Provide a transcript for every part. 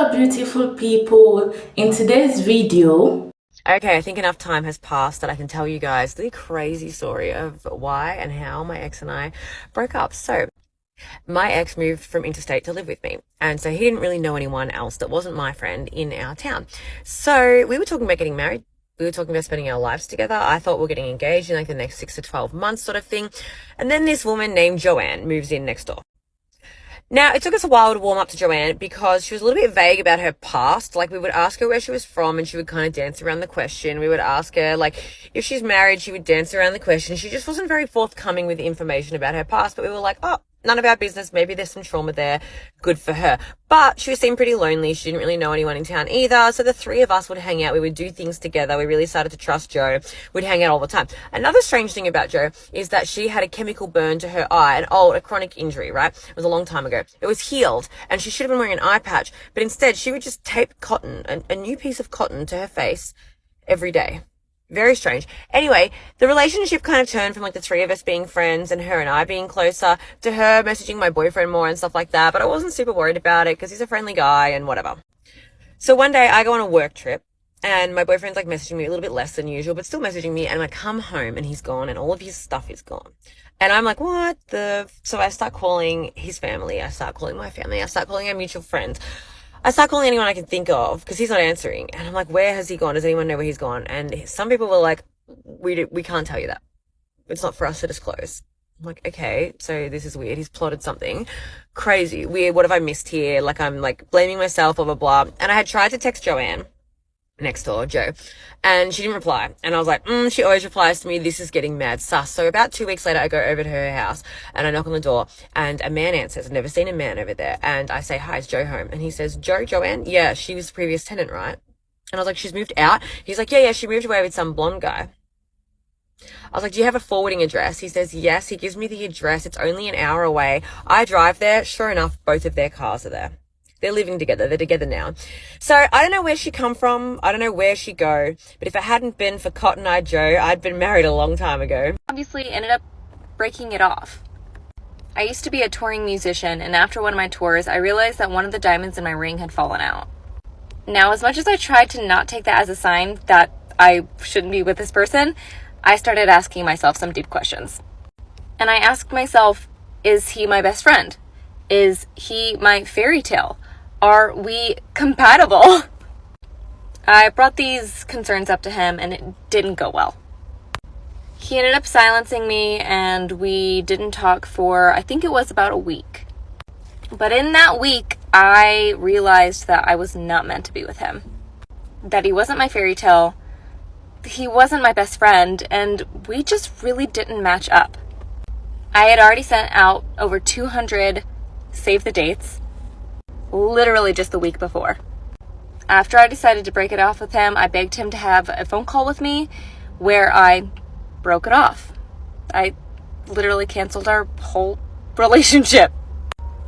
Hello, beautiful people. In today's video, Okay, I think enough time has passed that I can tell you guys the crazy story of why and how my ex and I broke up. So, my ex moved from interstate to live with me, and so he didn't really know anyone else that wasn't my friend in our town. So, we were talking about getting married. We were talking about spending our lives together. I thought we were getting engaged in like the next 6 to 12 months sort of thing. And then this woman named Joanne moves in next door. Now, it took us a while to warm up to Joanne because she was a little bit vague about her past. Like, we would ask her where she was from and she would kind of dance around the question. We would ask her, like, if she's married, she would dance around the question. She just wasn't very forthcoming with information about her past, but we were like, oh, none of our business. Maybe there's some trauma there. Good for her. But she seemed pretty lonely. She didn't really know anyone in town either. So the three of us would hang out. We would do things together. We really started to trust Jo. We'd hang out all the time. Another strange thing about Jo is that she had a chemical burn to her eye, a chronic injury, right? It was a long time ago. It was healed and she should have been wearing an eye patch, but instead she would just tape a new piece of cotton to her face every day. Very strange. Anyway, the relationship kind of turned from like the three of us being friends and her and I being closer to her messaging my boyfriend more and stuff like that. But I wasn't super worried about it because he's a friendly guy and whatever. So one day I go on a work trip and my boyfriend's like messaging me a little bit less than usual, but still messaging me. And I come home and he's gone and all of his stuff is gone. And I'm like, what the? So I start calling his family. I start calling my family. I start calling our mutual friends. I start calling anyone I can think of because he's not answering. And I'm like, where has he gone? Does anyone know where he's gone? And some people were like, we can't tell you that. It's not for us to disclose. I'm like, okay, so this is weird. He's plotted something crazy, weird. What have I missed here? Like, I'm like blaming myself, blah, blah, blah. And I had tried to text Joanne next door, Jo, and she didn't reply. And I was like, she always replies to me. This is getting mad sus. So about 2 weeks later, I go over to her house and I knock on the door and a man answers. I've never seen a man over there. And I say, hi, is Jo home? And he says, Joanne? Yeah, she was the previous tenant, right? And I was like, she's moved out? He's like, yeah, she moved away with some blonde guy. I was like, do you have a forwarding address? He says, yes. He gives me the address. It's only an hour away. I drive there. Sure enough, both of their cars are there. They're living together. They're together now. So I don't know where she come from. I don't know where she go. But if it hadn't been for Cotton Eye Jo, I'd been married a long time ago. Obviously ended up breaking it off. I used to be a touring musician, and after one of my tours, I realized that one of the diamonds in my ring had fallen out. Now, as much as I tried to not take that as a sign that I shouldn't be with this person, I started asking myself some deep questions. And I asked myself, is he my best friend? Is he my fairy tale? Are we compatible? I brought these concerns up to him and it didn't go well. He ended up silencing me and we didn't talk for, I think it was about a week. But in that week, I realized that I was not meant to be with him. That he wasn't my fairy tale. He wasn't my best friend, and we just really didn't match up. I had already sent out over 200 save the dates, literally just the week before. After I decided to break it off with him, I begged him to have a phone call with me where I broke it off. I literally canceled our whole relationship.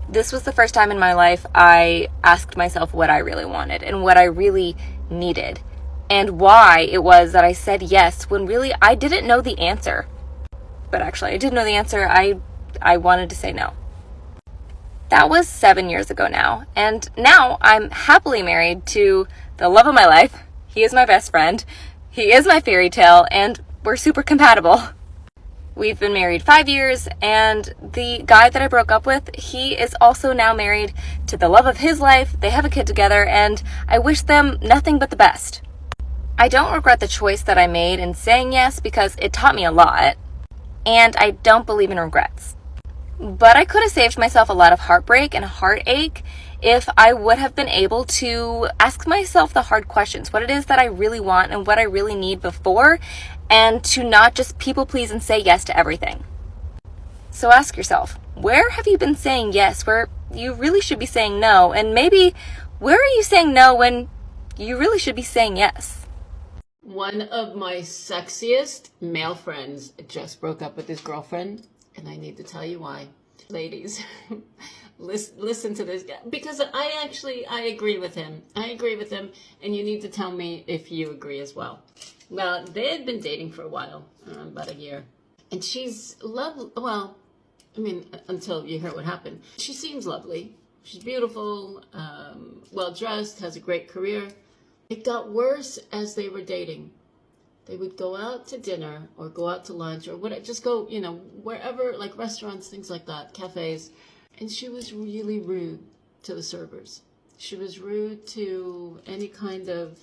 This was the first time in my life I asked myself what I really wanted and what I really needed, and why it was that I said yes when really I didn't know the answer. But actually, I did know the answer. I wanted to say no. That was 7 years ago now, and now I'm happily married to the love of my life. He is my best friend. He is my fairy tale, and we're super compatible. We've been married 5 years, and the guy that I broke up with, he is also now married to the love of his life. They have a kid together, and I wish them nothing but the best. I don't regret the choice that I made in saying yes because it taught me a lot, and I don't believe in regrets. But I could have saved myself a lot of heartbreak and heartache if I would have been able to ask myself the hard questions, what it is that I really want and what I really need before, and to not just people please and say yes to everything. So ask yourself, where have you been saying yes where you really should be saying no? And maybe where are you saying no when you really should be saying yes? One of my sexiest male friends just broke up with his girlfriend, and I need to tell you why. Ladies, listen to this, because I agree with him. I agree with him, and you need to tell me if you agree as well. Well, they had been dating for a while, about a year, and she's lovely. Well, I mean, until you hear what happened. She seems lovely. She's beautiful, well-dressed, has a great career. It got worse as they were dating. They would go out to dinner or go out to lunch or whatever, just go, wherever, like restaurants, things like that, cafes. And she was really rude to the servers. She was rude to any kind of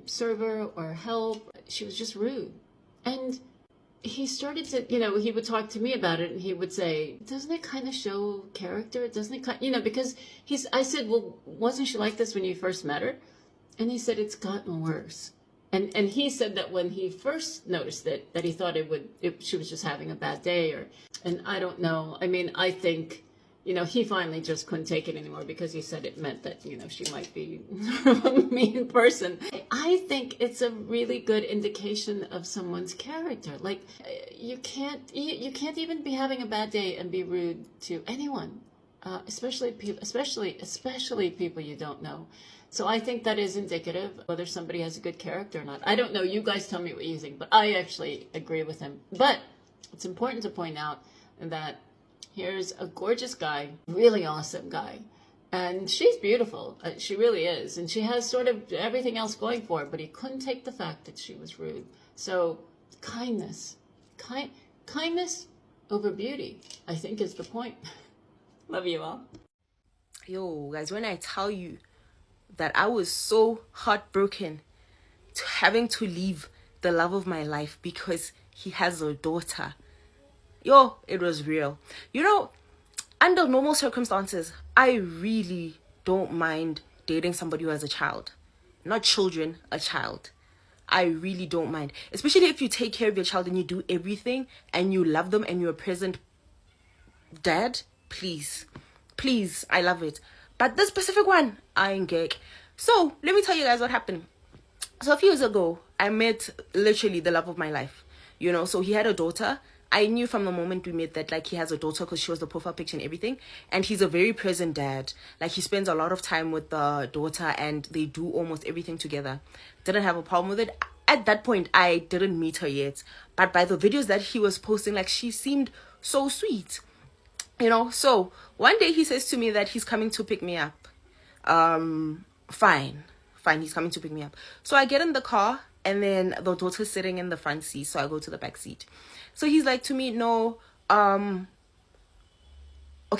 server or help. She was just rude. And he started to, he would talk to me about it and he would say, doesn't it kind of show character? Doesn't it because I said, well, wasn't she like this when you first met her? And he said, it's gotten worse. And he said that when he first noticed it, that he thought she was just having a bad day and I don't know. I mean, I think, he finally just couldn't take it anymore because he said it meant that, she might be a mean person. I think it's a really good indication of someone's character. Like you can't even be having a bad day and be rude to anyone, especially people you don't know. So I think that is indicative whether somebody has a good character or not. I don't know. You guys tell me what you think, but I actually agree with him. But it's important to point out that here's a gorgeous guy, really awesome guy. And she's beautiful. She really is. And she has sort of everything else going for her, but he couldn't take the fact that she was rude. So kindness over beauty, I think is the point. Love you all. Yo, guys, when I tell you that I was so heartbroken to having to leave the love of my life because he has a daughter. Yo, it was real. Under normal circumstances, I really don't mind dating somebody who has a child. Not children, a child. I really don't mind. Especially if you take care of your child and you do everything and you love them and you're a present dad. Please, I love it. But this specific one, I ain't gay. So, let me tell you guys what happened. So, a few years ago, I met literally the love of my life. So he had a daughter. I knew from the moment we met that, like, he has a daughter because she was the profile picture and everything. And he's a very present dad. Like, he spends a lot of time with the daughter and they do almost everything together. Didn't have a problem with it. At that point, I didn't meet her yet. But by the videos that he was posting, like, she seemed so sweet. So one day he says to me that he's coming to pick me up. Fine, he's coming to pick me up. So I get in the car and then the daughter's sitting in the front seat, so I go to the back seat. So he's like to me, no, okay,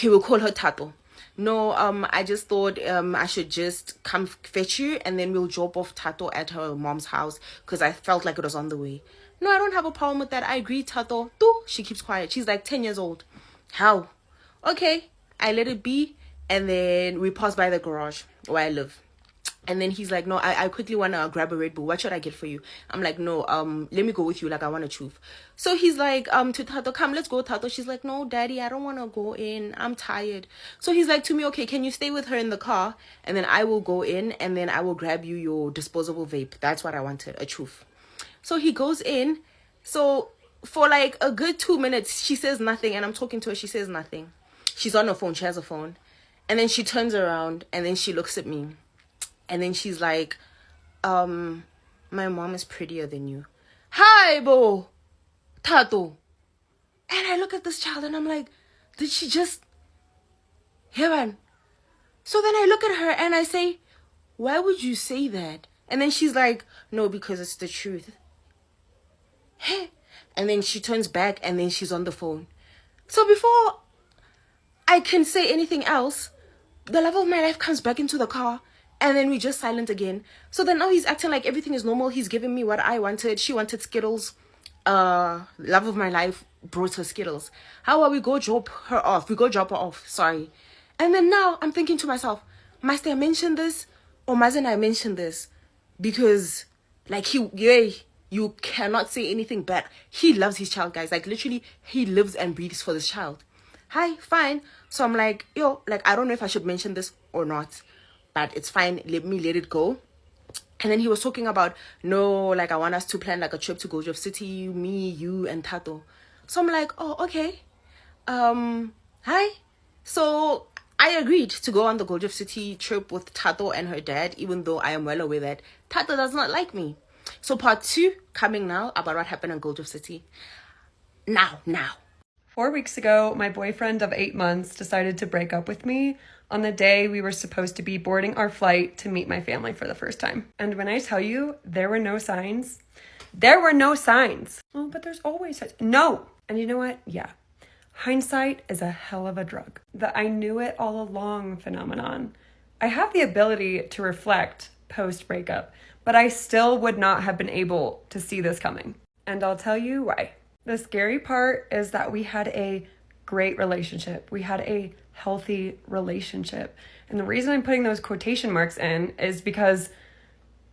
we'll call her Tato. No, I just thought I should just come fetch you and then we'll drop off Tato at her mom's house because I felt like it was on the way. No, I don't have a problem with that. I agree, Tato. She keeps quiet. She's like 10 years old. How? Okay, I let it be, and then we pass by the garage where I live. And then he's like, no, I quickly want to grab a Red Bull. What should I get for you? I'm like, no, let me go with you. Like, I want to choose. So he's like, to Tato, come, let's go, Tato. She's like, no, Daddy, I don't want to go in. I'm tired. So he's like to me, okay, can you stay with her in the car? And then I will go in, and then I will grab you your disposable vape. That's what I wanted, a truth. So he goes in. So for like a good 2 minutes, she says nothing. And I'm talking to her. She says nothing. She's on her phone. She has a phone. And then she turns around and then she looks at me. And then she's like, my mom is prettier than you. Hi, bo, Tato. And I look at this child and I'm like, did she just hear one? So then I look at her and I say, why would you say that? And then she's like, no, because it's the truth. Hey. And then she turns back and then she's on the phone. So before I can say anything else, the love of my life comes back into the car. And then we just silent again. So then now he's acting like everything is normal. He's giving me what I wanted. She wanted Skittles. Love of my life brought her Skittles. How about we go drop her off? We go drop her off. Sorry. And then now I'm thinking to myself, must I mention this or mustn't I mention this? Because like you cannot say anything bad. He loves his child, guys. Like literally he lives and breathes for this child. Hi, fine. So I'm like, like I don't know if I should mention this or not. But it's fine, let it go. And then he was talking about, no, like I want us to plan like a trip to Gold City, me, you, and Tato. So I'm like, oh, okay. Hi. So I agreed to go on the Gold City trip with Tato and her dad, even though I am well aware that Tato does not like me. So part 2 coming now about what happened in Gold City. Now. 4 weeks ago, my boyfriend of 8 months decided to break up with me on the day we were supposed to be boarding our flight to meet my family for the first time. And when I tell you there were no signs, there were no signs. Oh, but there's always signs. No. And you know what? Yeah. Hindsight is a hell of a drug. The I knew it all along phenomenon. I have the ability to reflect post-breakup, but I still would not have been able to see this coming. And I'll tell you why. The scary part is that we had a great relationship. We had a healthy relationship. And the reason I'm putting those quotation marks in is because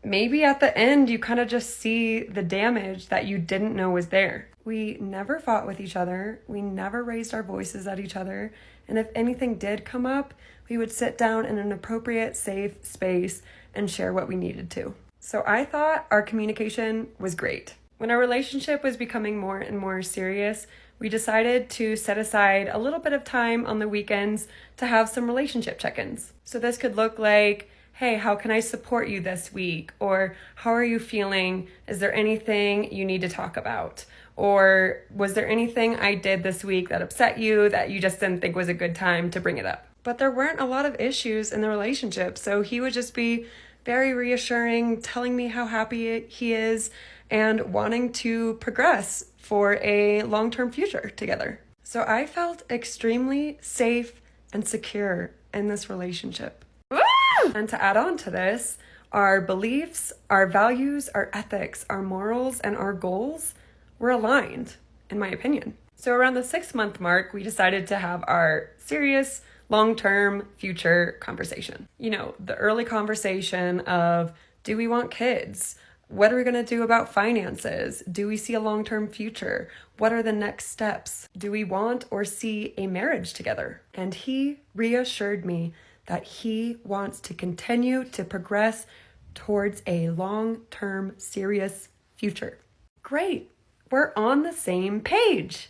maybe at the end you kind of just see the damage that you didn't know was there. We never fought with each other. We never raised our voices at each other. And if anything did come up, we would sit down in an appropriate, safe space and share what we needed to. So I thought our communication was great. When our relationship was becoming more and more serious, we decided to set aside a little bit of time on the weekends to have some relationship check-ins. So this could look like, hey, how can I support you this week? Or how are you feeling? Is there anything you need to talk about? Or was there anything I did this week that upset you that you just didn't think was a good time to bring it up? But there weren't a lot of issues in the relationship, so he would just be very reassuring, telling me how happy he is and wanting to progress for a long-term future together. So I felt extremely safe and secure in this relationship. Woo! And to add on to this, our beliefs, our values, our ethics, our morals, and our goals were aligned, in my opinion. So around the 6-month mark, we decided to have our serious, long-term future conversation. You know, the early conversation of, do we want kids? What are we going to do about finances? Do we see a long-term future? What are the next steps? Do we want or see a marriage together? And he reassured me that he wants to continue to progress towards a long-term serious future. Great. We're on the same page.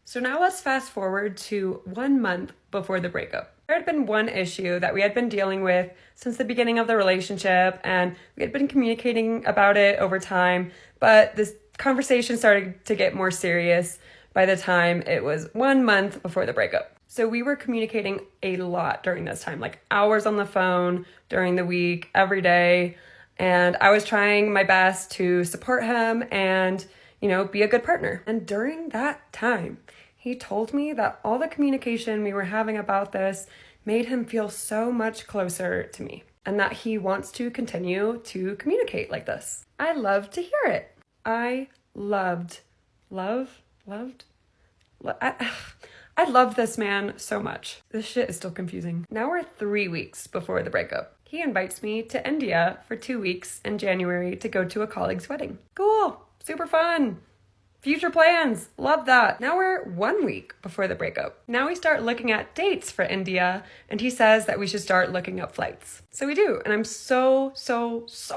So now let's fast forward to 1 month before the breakup. There had been one issue that we had been dealing with since the beginning of the relationship, and we had been communicating about it over time, but this conversation started to get more serious by the time it was 1 month before the breakup. So we were communicating a lot during this time, like hours on the phone during the week, every day, and I was trying my best to support him and, you know, be a good partner. And during that time, he told me that all the communication we were having about this made him feel so much closer to me and that he wants to continue to communicate like this. I loved to hear it. I loved this man so much. This shit is still confusing. Now we're 3 weeks before the breakup. He invites me to India for 2 weeks in January to go to a colleague's wedding. Cool. Super fun. Future plans. Love that. Now we're 1 week before the breakup. Now we start looking at dates for India, and he says that we should start looking up flights. So we do, and I'm so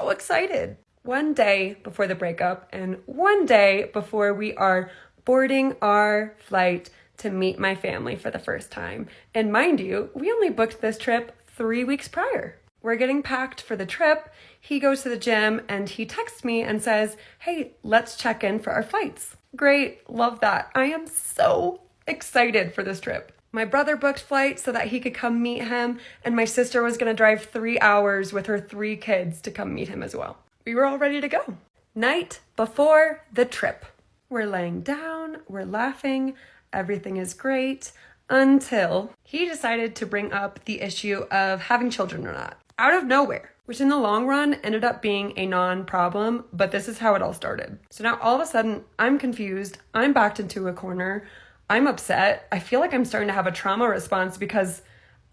excited. 1 day before the breakup and 1 day before we are boarding our flight to meet my family for the first time. And mind you, we only booked this trip 3 weeks prior. We're getting packed for the trip. He goes to the gym and he texts me and says, hey, let's check in for our flights. Great, love that. I am so excited for this trip. My brother booked flights so that he could come meet him, and my sister was gonna drive 3 hours with her 3 kids to come meet him as well. We were all ready to go. Night before the trip. We're laying down, we're laughing, everything is great, until he decided to bring up the issue of having children or not. Out of nowhere, which in the long run ended up being a non-problem, but this is how it all started. So now all of a sudden, I'm confused, I'm backed into a corner, I'm upset, I feel like I'm starting to have a trauma response because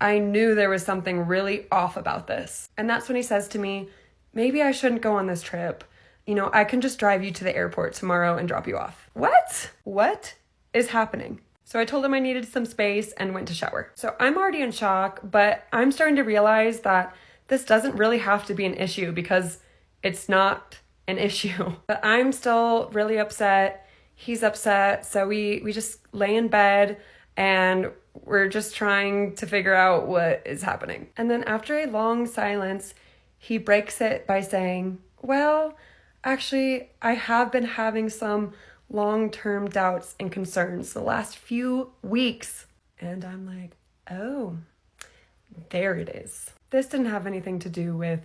I knew there was something really off about this. And that's when he says to me, maybe I shouldn't go on this trip. You know, I can just drive you to the airport tomorrow and drop you off. What is happening? So I told him I needed some space and went to shower. So I'm already in shock, but I'm starting to realize that this doesn't really have to be an issue because it's not an issue. But I'm still really upset. He's upset. So we just lay in bed and we're just trying to figure out what is happening. And then after a long silence, he breaks it by saying, well, actually, I have been having some long-term doubts and concerns the last few weeks. And I'm like, oh, there it is. This didn't have anything to do with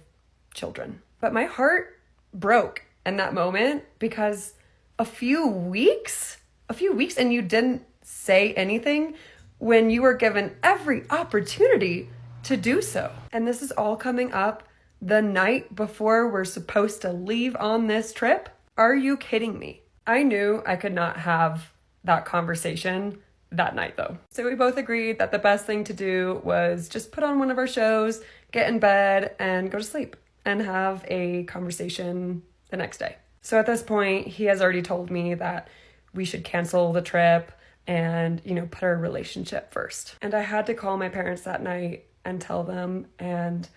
children. But my heart broke in that moment because a few weeks and you didn't say anything when you were given every opportunity to do so. And this is all coming up the night before we're supposed to leave on this trip. Are you kidding me? I knew I could not have that conversation that night though. So we both agreed that the best thing to do was just put on one of our shows, get in bed, and go to sleep and have a conversation the next day. So at this point, he has already told me that we should cancel the trip and, put our relationship first. And I had to call my parents that night and tell them, and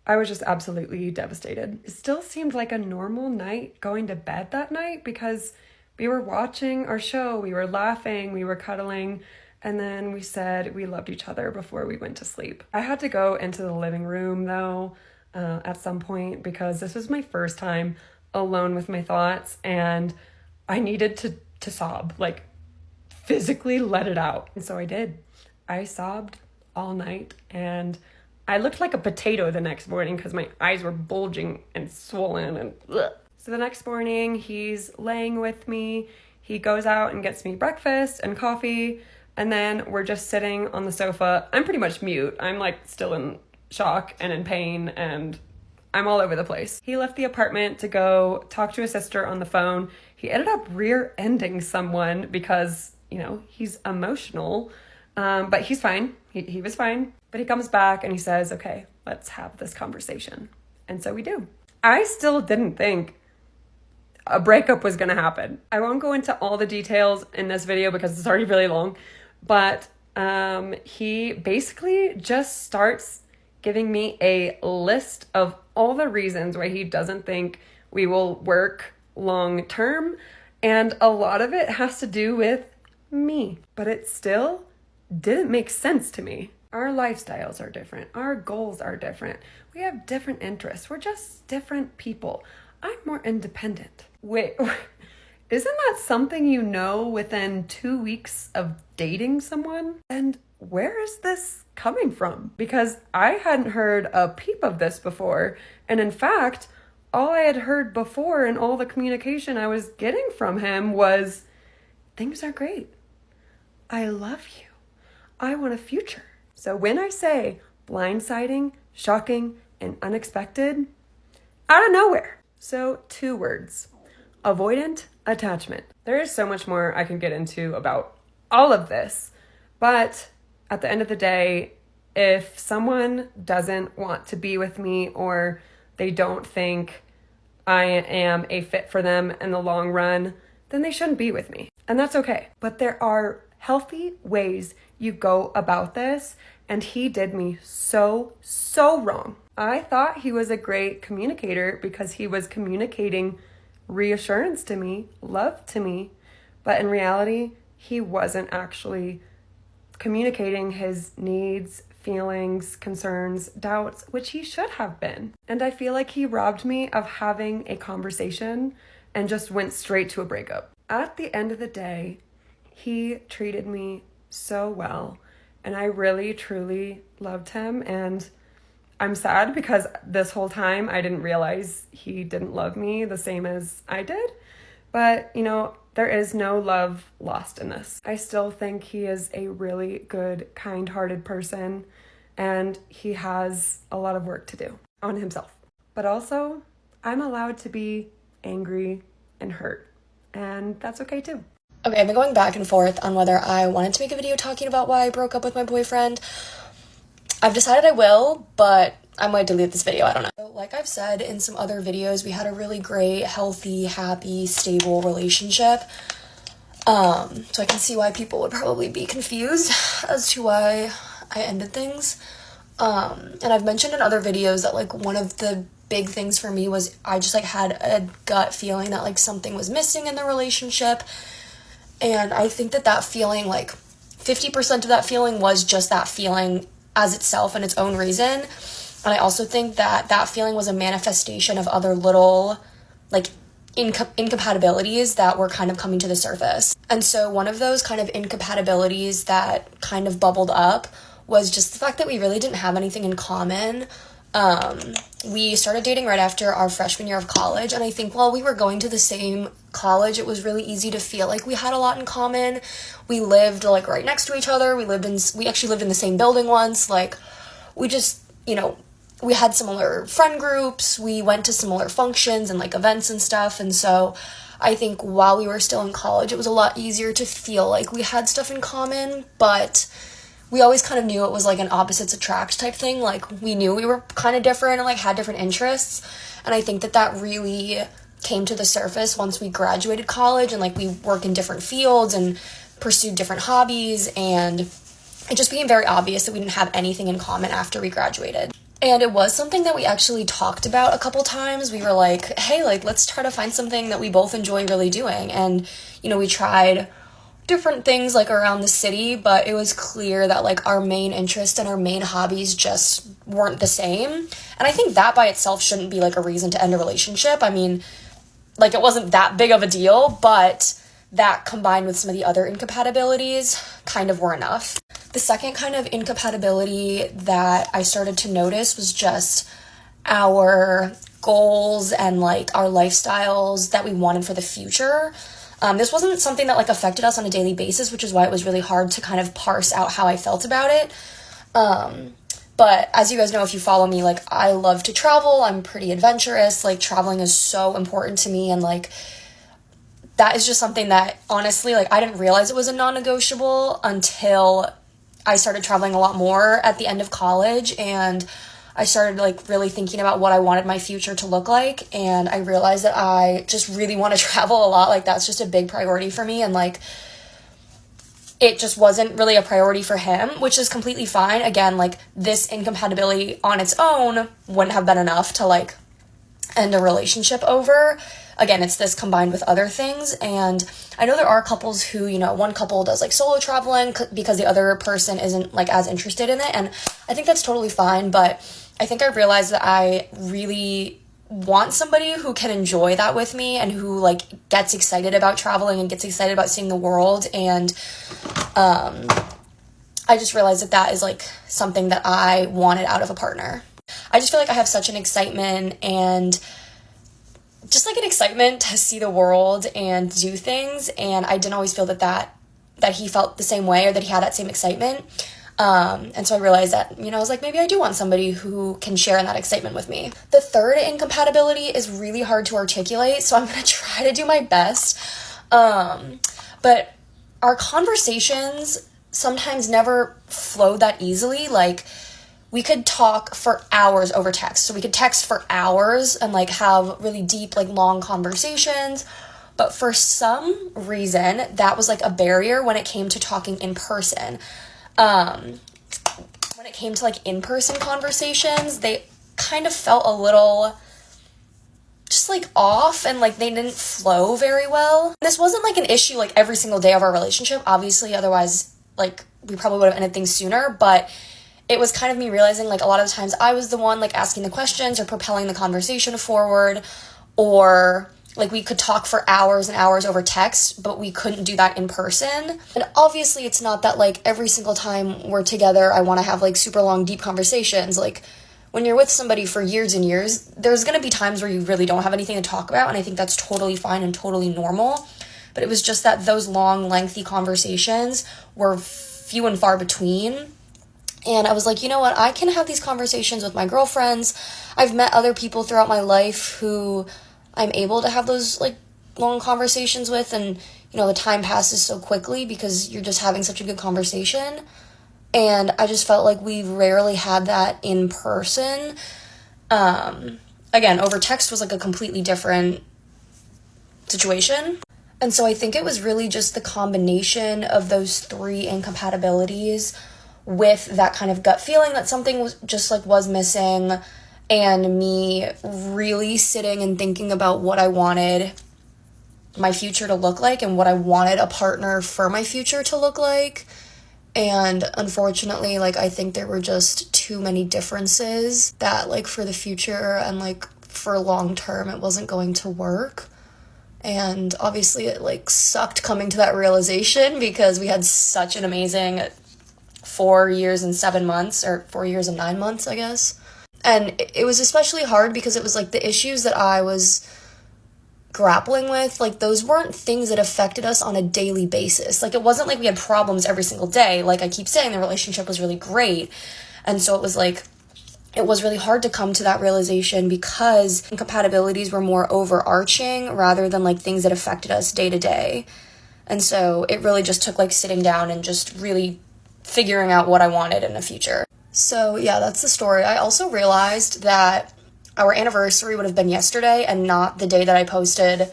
I was just absolutely devastated. It still seemed like a normal night going to bed that night because we were watching our show, we were laughing, we were cuddling, and then we said we loved each other before we went to sleep. I had to go into the living room though at some point because this was my first time alone with my thoughts, and I needed to sob, like physically let it out. And so I did. I sobbed all night, and I looked like a potato the next morning because my eyes were bulging and swollen and ugh. So the next morning, he's laying with me. He goes out and gets me breakfast and coffee, and then we're just sitting on the sofa. I'm pretty much mute. I'm like still in shock and in pain, and I'm all over the place. He left the apartment to go talk to his sister on the phone. He ended up rear-ending someone because, he's emotional, but he's fine. He was fine. But he comes back and he says, okay, let's have this conversation. And so we do. I still didn't think a breakup was going to happen. I won't go into all the details in this video because it's already really long, but he basically just starts giving me a list of all the reasons why he doesn't think we will work long term, and a lot of it has to do with me, but it still didn't make sense to me. Our lifestyles are different. Our goals are different. We have different interests. We're just different people. I'm more independent. Wait, isn't that something you know within 2 weeks of dating someone? And where is this coming from? Because I hadn't heard a peep of this before. And in fact, all I had heard before and all the communication I was getting from him was, things are great. I love you. I want a future. So when I say blindsiding, shocking, and unexpected, out of nowhere. So 2 words, avoidant attachment. There is so much more I can get into about all of this, but at the end of the day, if someone doesn't want to be with me or they don't think I am a fit for them in the long run, then they shouldn't be with me. And that's okay. But there are healthy ways you go about this, and he did me so wrong. I thought he was a great communicator because he was communicating reassurance to me, love to me, but in reality, he wasn't actually communicating his needs, feelings, concerns, doubts, which he should have been. And I feel like he robbed me of having a conversation and just went straight to a breakup. At the end of the day, he treated me so well, and I really, truly loved him. And I'm sad because this whole time I didn't realize he didn't love me the same as I did. But, there is no love lost in this. I still think he is a really good, kind-hearted person, and he has a lot of work to do on himself. But also, I'm allowed to be angry and hurt, and that's okay too. Okay, I've been going back and forth on whether I wanted to make a video talking about why I broke up with my boyfriend. I've decided I will, but I might delete this video, I don't know. So, like I've said in some other videos, we had a really great, healthy, happy, stable relationship. So I can see why people would probably be confused as to why I ended things. And I've mentioned in other videos that one of the big things for me was I just had a gut feeling that something was missing in the relationship. And I think that feeling, 50% of that feeling was just that feeling as itself and its own reason. And I also think that feeling was a manifestation of other little, incompatibilities that were kind of coming to the surface. And so one of those kind of incompatibilities that kind of bubbled up was just the fact that we really didn't have anything in common. We started dating right after our freshman year of college, and I think while we were going to the same college, it was really easy to feel like we had a lot in common. We lived like right next to each other. We actually lived in the same building once. Like, we just, we had similar friend groups. We went to similar functions and like events and stuff. And so I think while we were still in college, it was a lot easier to feel like we had stuff in common, but we always kind of knew it was like an opposites attract type thing. Like, we knew we were kind of different and like had different interests. And I think that really came to the surface once we graduated college and like we work in different fields and pursued different hobbies, and it just became very obvious that we didn't have anything in common after we graduated. And it was something that we actually talked about a couple times. We were like, hey, like, let's try to find something that we both enjoy really doing. And, we tried different things like around the city, but it was clear that like our main interest and our main hobbies just weren't the same. And I think that by itself shouldn't be like a reason to end a relationship. I mean, like, it wasn't that big of a deal, but that combined with some of the other incompatibilities kind of were enough. The second kind of incompatibility that I started to notice was just our goals and like our lifestyles that we wanted for the future. This wasn't something that like affected us on a daily basis, which is why it was really hard to kind of parse out how I felt about it. But as you guys know, if you follow me, like, I love to travel. I'm pretty adventurous. Like, traveling is so important to me, and like that is just something that honestly, like, I didn't realize it was a non-negotiable until I started traveling a lot more at the end of college, and I started like really thinking about what I wanted my future to look like, and I realized that I just really want to travel a lot. Like, that's just a big priority for me, and like it just wasn't really a priority for him, which is completely fine. Again, like, this incompatibility on its own wouldn't have been enough to like end a relationship over. Again, it's this combined with other things. And I know there are couples who, one couple does like solo traveling because the other person isn't like as interested in it. And I think that's totally fine. But I think I realized that I really want somebody who can enjoy that with me and who like gets excited about traveling and gets excited about seeing the world. And I just realized that that is like something that I wanted out of a partner. I just feel like I have such an excitement and just like an excitement to see the world and do things, and I didn't always feel that he felt the same way or that he had that same excitement. And so I realized that, I was like, maybe I do want somebody who can share in that excitement with me. The third incompatibility is really hard to articulate, so I'm going to try to do my best. But our conversations sometimes never flow that easily. Like, we could talk for hours over text. So we could text for hours and like have really deep, like long conversations. But for some reason, that was like a barrier when it came to talking in person. When it came to like in-person conversations, they kind of felt a little just like off, and like they didn't flow very well. This wasn't like an issue like every single day of our relationship, obviously, otherwise like we probably would have ended things sooner, but it was kind of me realizing like a lot of the times I was the one like asking the questions or propelling the conversation forward, or like we could talk for hours and hours over text, but we couldn't do that in person. And obviously it's not that like every single time we're together I want to have like super long deep conversations. Like, when you're with somebody for years and years, there's going to be times where you really don't have anything to talk about, and I think that's totally fine and totally normal. But it was just that those long, lengthy conversations were few and far between. And I was like, you know what? I can have these conversations with my girlfriends. I've met other people throughout my life who I'm able to have those like long conversations with, and the time passes so quickly because you're just having such a good conversation. And I just felt like we rarely had that in person. Again, over text was like a completely different situation. And so I think it was really just the combination of those three incompatibilities with that kind of gut feeling that something was missing, and me really sitting and thinking about what I wanted my future to look like and what I wanted a partner for my future to look like. And unfortunately, like, I think there were just too many differences that, like, for the future and, like, for long term, it wasn't going to work. And obviously it, like, sucked coming to that realization because we had such an amazing 4 years and 7 months, or 4 years and 9 months, I guess. And it was especially hard because it was like the issues that I was grappling with, like those weren't things that affected us on a daily basis. Like it wasn't like we had problems every single day. Like I keep saying, the relationship was really great. And so it was like, it was really hard to come to that realization because incompatibilities were more overarching rather than like things that affected us day to day. And so it really just took like sitting down and just really figuring out what I wanted in the future. So yeah, that's the story. I also realized that our anniversary would have been yesterday and not the day that I posted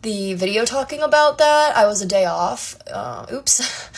the video talking about that. I was a day off. Oops.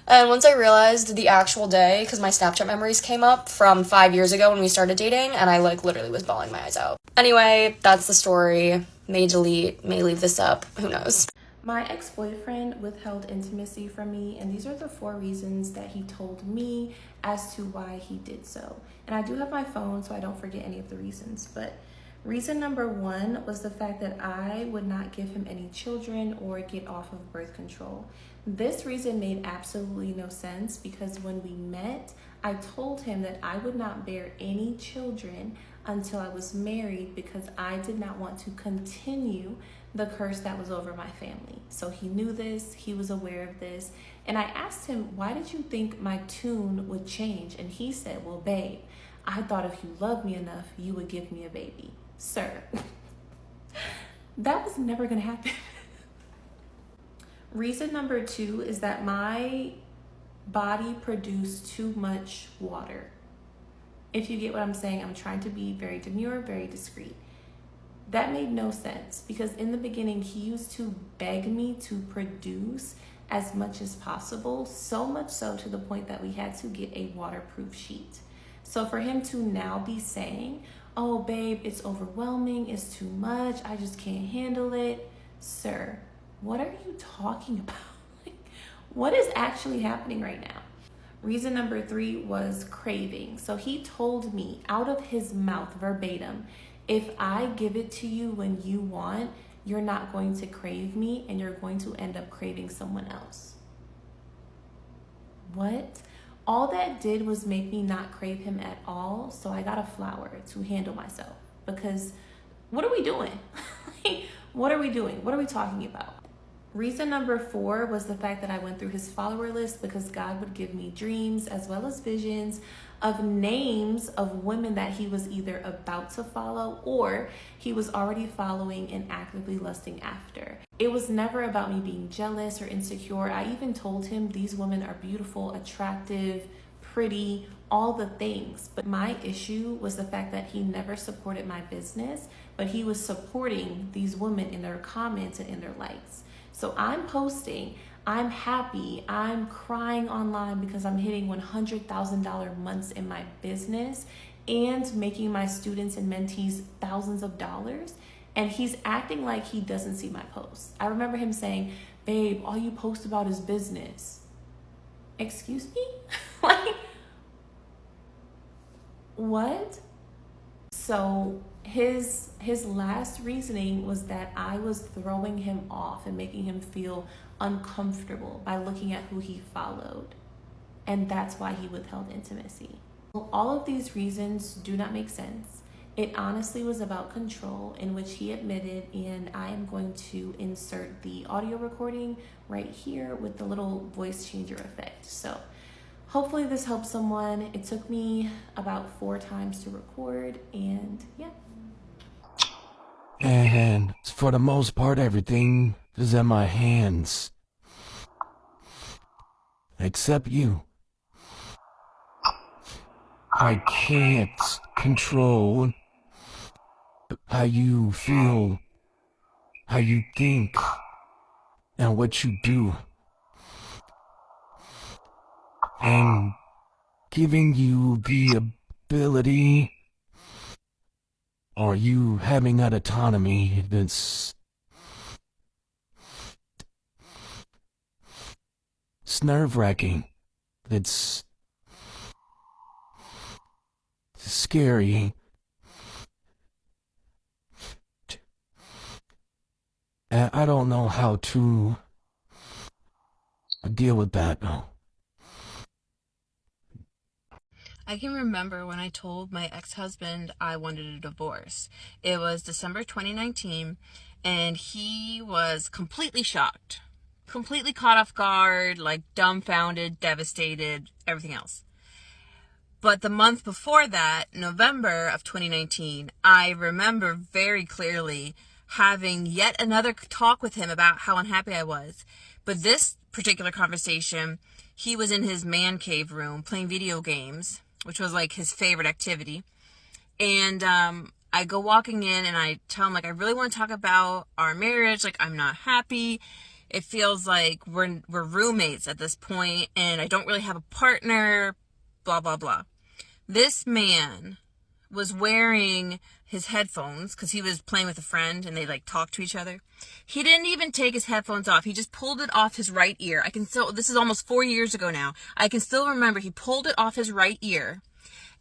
And once I realized the actual day, because my Snapchat memories came up from 5 years ago when we started dating, and I like literally was bawling my eyes out. Anyway, that's the story. May delete, may leave this up. Who knows? My ex-boyfriend withheld intimacy from me, and these are the 4 reasons that he told me as to why he did so. And I do have my phone, so I don't forget any of the reasons. But reason number 1 was the fact that I would not give him any children or get off of birth control. This reason made absolutely no sense because when we met, I told him that I would not bear any children until I was married because I did not want to continue the curse that was over my family. So he knew this, he was aware of this, and I asked him, why did you think my tune would change? And he said, well, babe, I thought if you loved me enough, you would give me a baby. Sir, that was never gonna happen. Reason number 2 is that my body produced too much water. If you get what I'm saying, I'm trying to be very demure, very discreet. That made no sense because in the beginning, he used to beg me to produce as much as possible, so much so to the point that we had to get a waterproof sheet. So for him to now be saying, oh, babe, it's overwhelming, it's too much, I just can't handle it. Sir, what are you talking about? What is actually happening right now? Reason number 3 was craving. So he told me out of his mouth verbatim, if I give it to you when you want, you're not going to crave me and you're going to end up craving someone else. What? All that did was make me not crave him at all. So I got a flower to handle myself because what are we doing? What are we doing? What are we talking about? Reason number 4 was the fact that I went through his follower list because God would give me dreams as well as visions of names of women that he was either about to follow or he was already following and actively lusting after. It was never about me being jealous or insecure. I even told him these women are beautiful, attractive, pretty, all the things. But my issue was the fact that he never supported my business, but he was supporting these women in their comments and in their likes. So I'm posting, I'm happy, I'm crying online because I'm hitting $100,000 months in my business and making my students and mentees thousands of dollars. And he's acting like he doesn't see my posts. I remember him saying, babe, all you post about is business. Excuse me? Like, what? So his last reasoning was that I was throwing him off and making him feel uncomfortable by looking at who he followed. And that's why he withheld intimacy. Well, all of these reasons do not make sense. It honestly was about control, in which he admitted, and I am going to insert the audio recording right here with the little voice changer effect. So hopefully this helps someone. It took me about 4 times to record, and yeah. And for the most part, everything is in my hands. Except you. I can't control how you feel, how you think, and what you do. And giving you the ability, or you having that autonomy, that's it's nerve-wracking. It's scary. And I don't know how to deal with that. I can remember when I told my ex-husband I wanted a divorce. It was December 2019, and he was completely shocked, completely caught off guard, like dumbfounded, devastated, everything else. But the month before that, November of 2019, I remember very clearly having yet another talk with him about how unhappy I was. But this particular conversation, he was in his man cave room playing video games, which was like his favorite activity. And I go walking in and I tell him, like, I really want to talk about our marriage. Like, I'm not happy. It feels like we're roommates at this point, and I don't really have a partner, blah, blah, blah. This man was wearing his headphones because he was playing with a friend and they like talked to each other. He didn't even take his headphones off. He just pulled it off his right ear. This is almost 4 years ago now. I can still remember he pulled it off his right ear.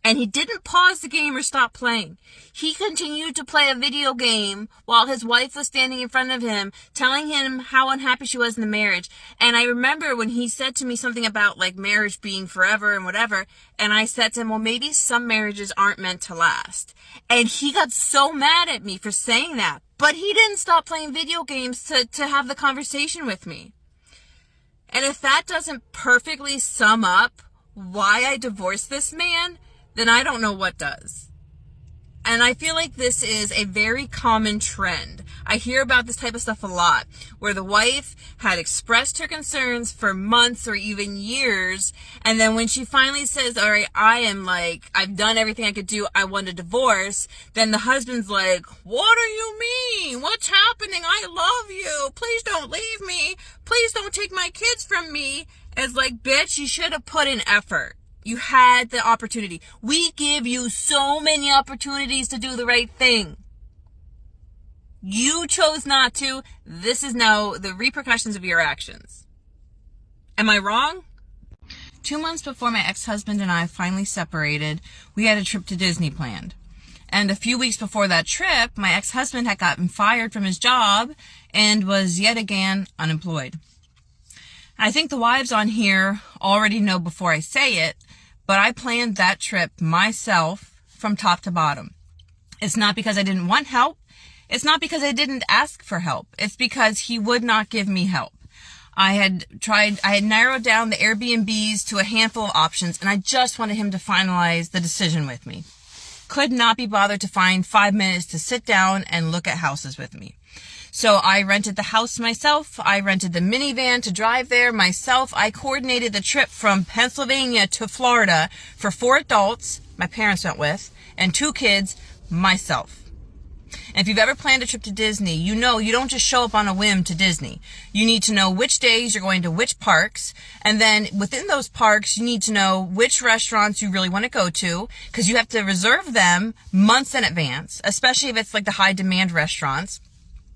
And he didn't pause the game or stop playing. He continued to play a video game while his wife was standing in front of him, telling him how unhappy she was in the marriage. And I remember when he said to me something about like marriage being forever and whatever. And I said to him, well, maybe some marriages aren't meant to last. And he got so mad at me for saying that. But he didn't stop playing video games to have the conversation with me. And if that doesn't perfectly sum up why I divorced this man, then I don't know what does. And I feel like this is a very common trend. I hear about this type of stuff a lot, where the wife had expressed her concerns for months or even years, and then when she finally says, all right, I've done everything I could do, I want a divorce, then the husband's like, what do you mean? What's happening? I love you. Please don't leave me. Please don't take my kids from me. It's like, bitch, you should have put in effort. You had the opportunity. We give you so many opportunities to do the right thing. You chose not to. This is now the repercussions of your actions. Am I wrong? 2 months before my ex-husband and I finally separated, we had a trip to Disney planned. And a few weeks before that trip, my ex-husband had gotten fired from his job and was yet again unemployed. I think the wives on here already know before I say it, but I planned that trip myself from top to bottom. It's not because I didn't want help. It's not because I didn't ask for help. It's because he would not give me help. I had narrowed down the Airbnbs to a handful of options, and I just wanted him to finalize the decision with me. Could not be bothered to find 5 minutes to sit down and look at houses with me. So I rented the house myself. I rented the minivan to drive there myself. I coordinated the trip from Pennsylvania to Florida for 4 adults, my parents went with, and 2 kids, myself. And if you've ever planned a trip to Disney, you know you don't just show up on a whim to Disney. You need to know which days you're going to which parks. And then within those parks, you need to know which restaurants you really want to go to, because you have to reserve them months in advance, especially if it's like the high demand restaurants.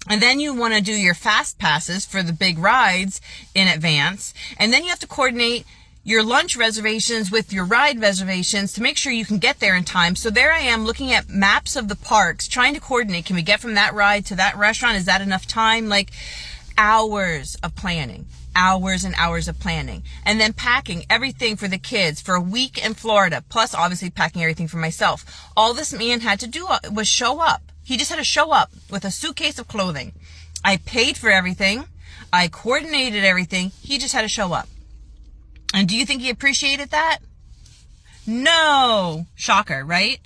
And then you want to do your fast passes for the big rides in advance. And then you have to coordinate your lunch reservations with your ride reservations to make sure you can get there in time. So there I am looking at maps of the parks, trying to coordinate. Can we get from that ride to that restaurant? Is that enough time? Like hours of planning, hours and hours of planning. And then packing everything for the kids for a week in Florida, plus obviously packing everything for myself. All this man had to do was show up. He just had to show up with a suitcase of clothing. I paid for everything. I coordinated everything. He just had to show up. And do you think he appreciated that? No. Shocker, right?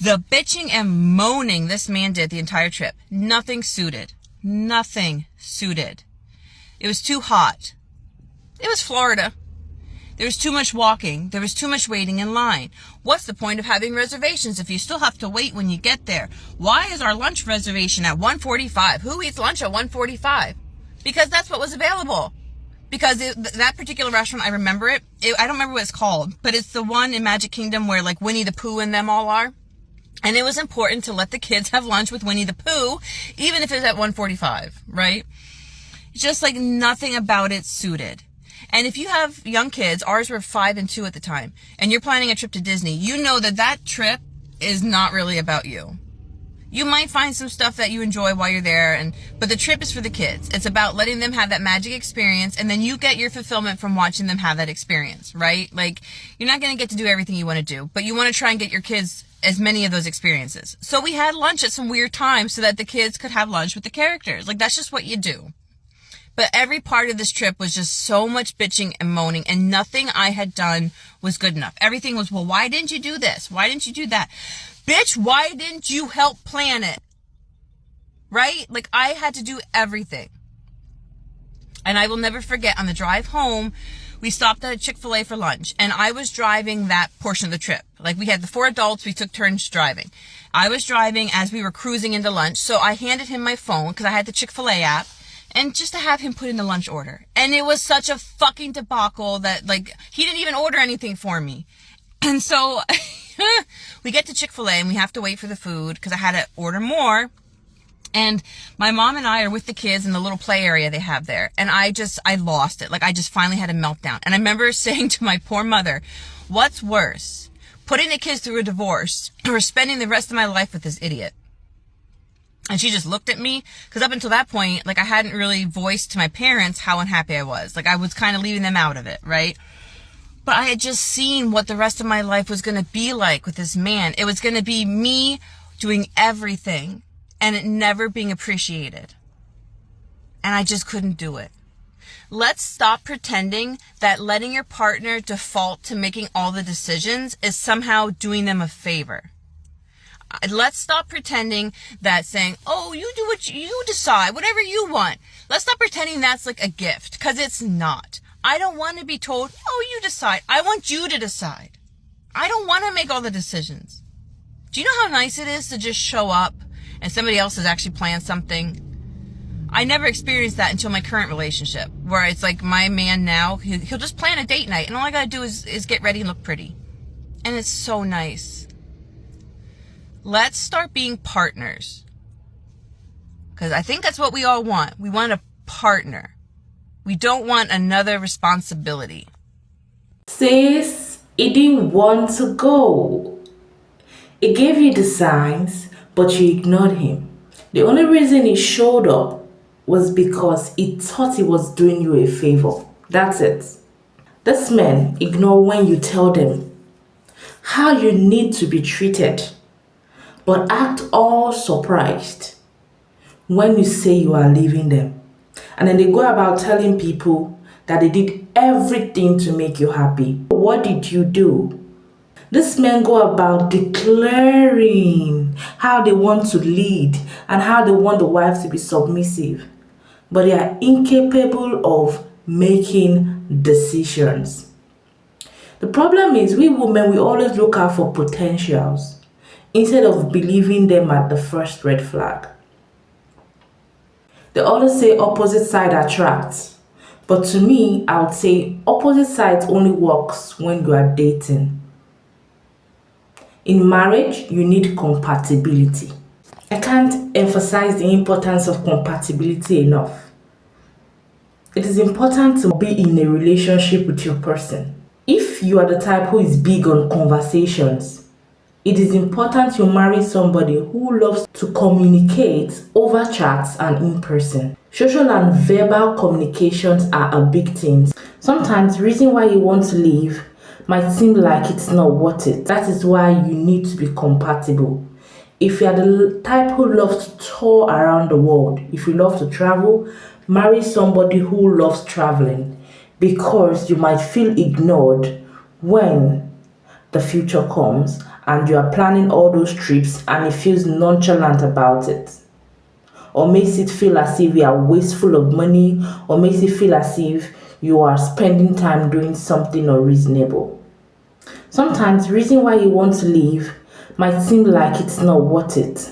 The bitching and moaning this man did the entire trip. Nothing suited. Nothing suited. It was too hot. It was Florida. There was too much walking. There was too much waiting in line. What's the point of having reservations if you still have to wait when you get there? Why is our lunch reservation at 1:45? Who eats lunch at 1:45? Because that's what was available. Because that particular restaurant, I remember it. I don't remember what it's called, but it's the one in Magic Kingdom where like Winnie the Pooh and them all are. And it was important to let the kids have lunch with Winnie the Pooh, even if it's at 1:45, right? Just like nothing about it suited. And if you have young kids, ours were 5 and 2 at the time, and you're planning a trip to Disney, you know that that trip is not really about you. You might find some stuff that you enjoy while you're there, but the trip is for the kids. It's about letting them have that magic experience, and then you get your fulfillment from watching them have that experience, right? Like, you're not going to get to do everything you want to do, but you want to try and get your kids as many of those experiences. So we had lunch at some weird times so that the kids could have lunch with the characters. Like, that's just what you do. But every part of this trip was just so much bitching and moaning, and nothing I had done was good enough. Everything was, well, why didn't you do this? Why didn't you do that? Bitch, why didn't you help plan it? Right? Like, I had to do everything. And I will never forget, on the drive home, we stopped at a Chick-fil-A for lunch, and I was driving that portion of the trip. Like, we had the 4 adults, we took turns driving. I was driving as we were cruising into lunch, so I handed him my phone, because I had the Chick-fil-A app, and just to have him put in the lunch order. And it was such a fucking debacle that, like, he didn't even order anything for me. And so we get to Chick-fil-A and we have to wait for the food because I had to order more. And my mom and I are with the kids in the little play area they have there. And I lost it. Like, I just finally had a meltdown. And I remember saying to my poor mother, what's worse, putting the kids through a divorce or spending the rest of my life with this idiot? And she just looked at me, because up until that point, like, I hadn't really voiced to my parents how unhappy I was. Like, I was kind of leaving them out of it, right? But I had just seen what the rest of my life was going to be like with this man. It was going to be me doing everything and it never being appreciated. And I just couldn't do it. Let's stop pretending that letting your partner default to making all the decisions is somehow doing them a favor. Let's stop pretending that saying, oh, you do what you decide, whatever you want. Let's stop pretending that's like a gift, because it's not. I don't want to be told, oh, you decide. I want you to decide. I don't want to make all the decisions. Do you know how nice it is to just show up and somebody else has actually planned something? I never experienced that until my current relationship, where it's like my man now, he'll just plan a date night and all I got to do is get ready and look pretty. And it's so nice. Let's start being partners. Because I think that's what we all want. We want a partner. We don't want another responsibility. Says he didn't want to go. He gave you the signs, but you ignored him. The only reason he showed up was because he thought he was doing you a favor. That's it. This men ignore when you tell them how you need to be treated, but act all surprised when you say you are leaving them. And then they go about telling people that they did everything to make you happy. What did you do? These men go about declaring how they want to lead and how they want the wife to be submissive, but they are incapable of making decisions. The problem is, we women, we always look out for potentials instead of believing them at the first red flag. They always say opposite side attracts, but to me, I would say opposite sides only works when you are dating. In marriage, you need compatibility. I can't emphasize the importance of compatibility enough. It is important to be in a relationship with your person. If you are the type who is big on conversations, it is important you marry somebody who loves to communicate over chats and in person. Social and verbal communications are a big thing. Sometimes the reason why you want to leave might seem like it's not worth it. That is why you need to be compatible. If you are the type who loves to tour around the world, if you love to travel, marry somebody who loves traveling, because you might feel ignored when the future comes and you are planning all those trips and it feels nonchalant about it, or makes it feel as if you are wasteful of money, or makes it feel as if you are spending time doing something unreasonable. Sometimes the reason why you want to leave might seem like it's not worth it,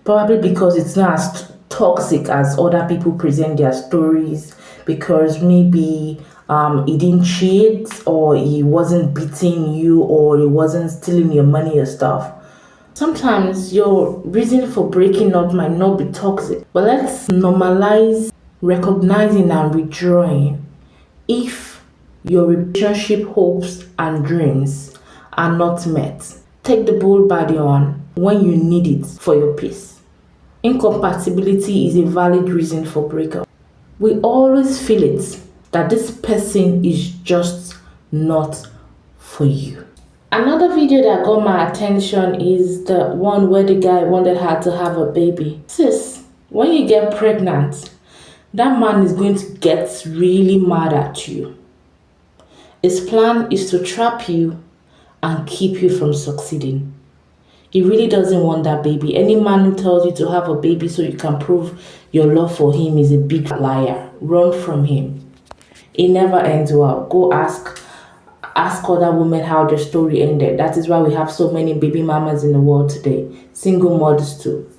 probably because it's not as toxic as other people present their stories, because maybe he didn't cheat, or he wasn't beating you, or he wasn't stealing your money or stuff. Sometimes your reason for breaking up might not be toxic, but let's normalize recognizing and withdrawing if your relationship hopes and dreams are not met. Take the bull by the horn when you need it for your peace. Incompatibility is a valid reason for breakup. We always feel it that this person is just not for you. Another video that got my attention is the one where the guy wanted her to have a baby. Sis, when you get pregnant, that man is going to get really mad at you. His plan is to trap you and keep you from succeeding. He really doesn't want that baby. Any man who tells you to have a baby so you can prove your love for him is a big liar. Run from him. It never ends well. Go ask other women how their story ended. That is why we have so many baby mamas in the world today. Single mothers too.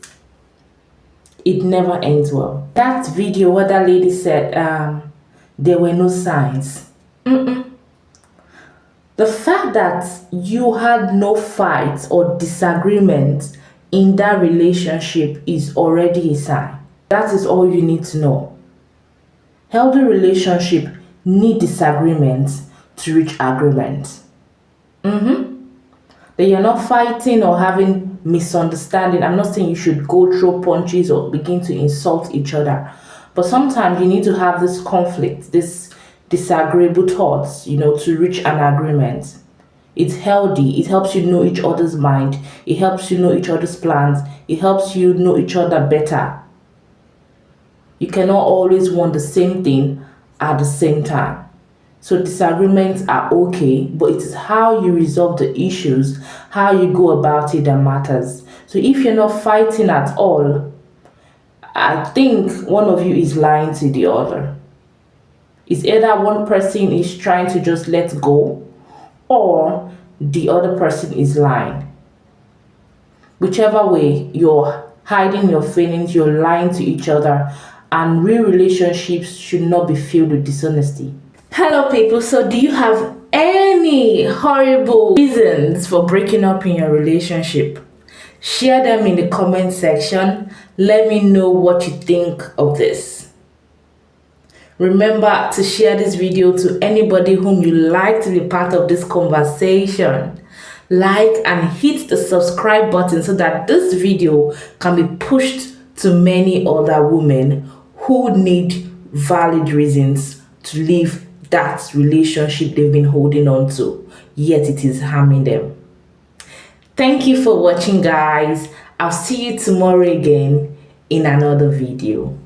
It never ends well. That video where that lady said there were no signs. The fact that you had no fights or disagreements in that relationship is already a sign. That is all you need to know. Healthy relationship need disagreements to reach agreement. That you're not fighting or having misunderstanding. I'm not saying you should go throw punches or begin to insult each other. But sometimes you need to have this conflict, this disagreeable thoughts, to reach an agreement. It's healthy. It helps you know each other's mind. It helps you know each other's plans. It helps you know each other better. You cannot always want the same thing at the same time. So disagreements are okay, but it is how you resolve the issues, how you go about it that matters. So if you're not fighting at all, I think one of you is lying to the other. It's either one person is trying to just let go or the other person is lying. Whichever way, you're hiding your feelings, you're lying to each other, and real relationships should not be filled with dishonesty. Hello people, so do you have any horrible reasons for breaking up in your relationship? Share them in the comment section. Let me know what you think of this. Remember to share this video to anybody whom you like to be part of this conversation. Like and hit the subscribe button so that this video can be pushed to many other women who need valid reasons to leave that relationship they've been holding on to, yet it is harming them. Thank you for watching, guys. I'll see you tomorrow again in another video.